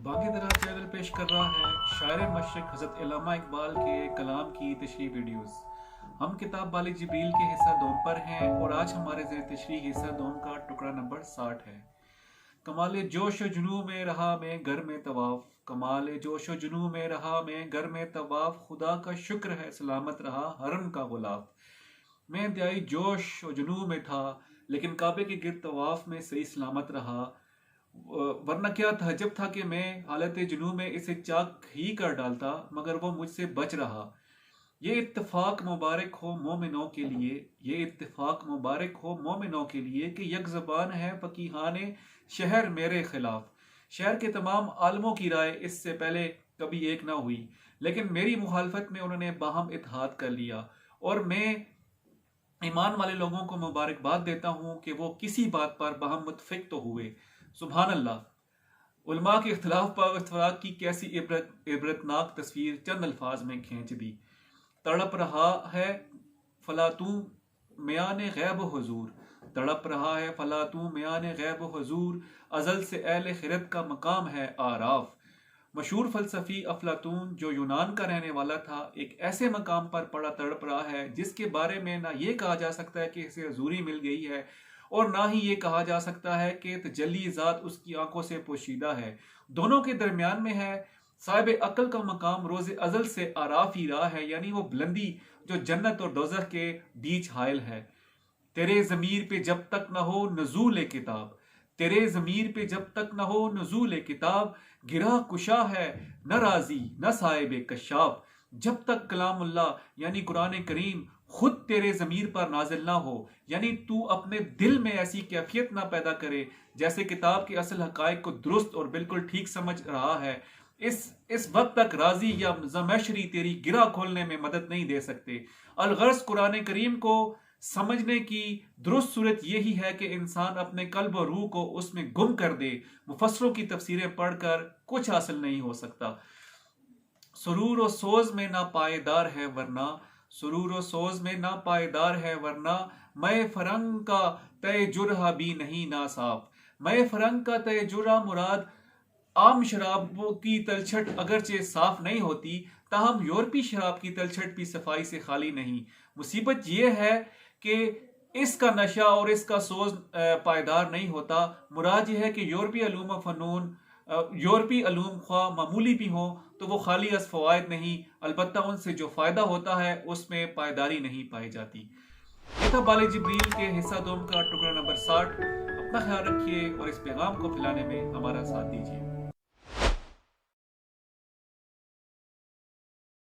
बांकी तरह चैनल पेश कर रहा है शायर मशरक हज़रत अल्लामा इकबाल के कलाम की तशरीह वीडियोस। हम किताब बाली जिब्रील के हिस्सा दोम पर हैं और आज हमारे ज़ेर तशरीह हिस्सा दोम का टुकड़ा नंबर 60 है। कमाल जोश जुनू में रहा मैं घर में तवाफ, कमाल जोश जुनू में रहा मैं घर में तवाफ, खुदा का शुक्र है सलामत रहा हरम का गुलाफ। मैं दयाई जोश और जुनू में था लेकिन काबे के गिर्द तवाफ में सही सलामत रहा, वरना क्या तहज्जुब था कि मैं हालत जुनू में इसे चाक ही कर डालता मगर वो मुझसे बच रहा। ये इत्तेफाक मुबारक हो मोमिनों के लिए, ये इत्तेफाक मुबारक हो मोमिनों के लिए कि यक ज़बान है फकीहाने शहर मेरे खिलाफ। शहर के तमाम आलमों की राय इससे पहले कभी एक ना हुई, लेकिन मेरी मुखालफत में उन्होंने बाहम इत्तेहाद कर लिया और मैं ईमान वाले लोगों को मुबारकबाद देता हूँ कि वो किसी बात पर बाहम मुत्फिक तो हुए। सुभान अल्लाह। उलमा के इख्तिलाफ पर इत्तफाक की कैसी इबरतनाक तस्वीर चंद अल्फाज में खींच दी। तड़प रहा है फलातू मियान गैब हुजूर, तड़प रहा है फलातू मियान गैब हुजूर, अजल से अहले खिरत का मकाम है आराफ। मशहूर फलसफी अफलातून जो यूनान का रहने वाला था एक ऐसे मकाम पर पड़ा तड़प रहा है जिसके बारे में ना ये कहा जा सकता है कि इसे हजूरी मिल गई है और ना ही ये कहा जा सकता है कि तजल्ली ज़ात उसकी आंखों से पोशीदा है। दोनों के दरमियान में है। साहिब अक्ल का मकाम रोज़े अजल से आराफ ही रहा है, यानी वो बुलंदी जो जन्नत और दोज़ख के बीच हायल है। तेरे ज़मीर पे जब तक न हो नज़ूल किताब, तेरे ज़मीर पे जब तक न हो नज़ूल किताब, गिरा कुशा है न राजी न साहिब कशाफ। जब तक कलामुल्लाह यानी कुरान करीम खुद तेरे ज़मीर पर नाजिल ना हो, यानी तू अपने दिल में ऐसी कैफियत ना पैदा करे जैसे किताब के असल हकायक को दुरुस्त और बिल्कुल ठीक समझ रहा है, इस वक्त तक राजी या जमशरी तेरी गिरा खोलने में मदद नहीं दे सकते। अलगर्ज कुरान करीम को समझने की दुरुस्त सूरत यही है कि इंसान अपने कल्ब और रूह को उसमें गुम कर दे। मुफस्सरों की तफसीरें पढ़कर कुछ हासिल नहीं हो सकता। सुरूर और सोज में ना पायदार है वरना, सुरूर और सोज में ना पायदार है वरना, मैं फरंग का तय जुरहा भी नहीं ना साफ। मैं फरंग का तय जुरहा मुराद आम शराबों की तलछट अगरचे साफ नहीं होती, ताहम यूरोपी शराब की तलछट भी सफाई से खाली नहीं। मुसीबत यह है कि इसका नशा और इसका सोज पायदार नहीं होता। मुराद यह है कि यूरोपी अलूम फ़नून, यूरोपी अलूम ख्वाह मामूली भी हों तो वो खाली अस फ़वाइद नहीं, अलबत्ता उनसे जो फ़ायदा होता है उसमें पायदारी नहीं पाई जाती। ये था बाले जिब्रील के हिस्सा दोम का टुकड़ा नंबर 60। अपना ख्याल रखिए और इस पैगाम को फैलाने में हमारा साथ दीजिए।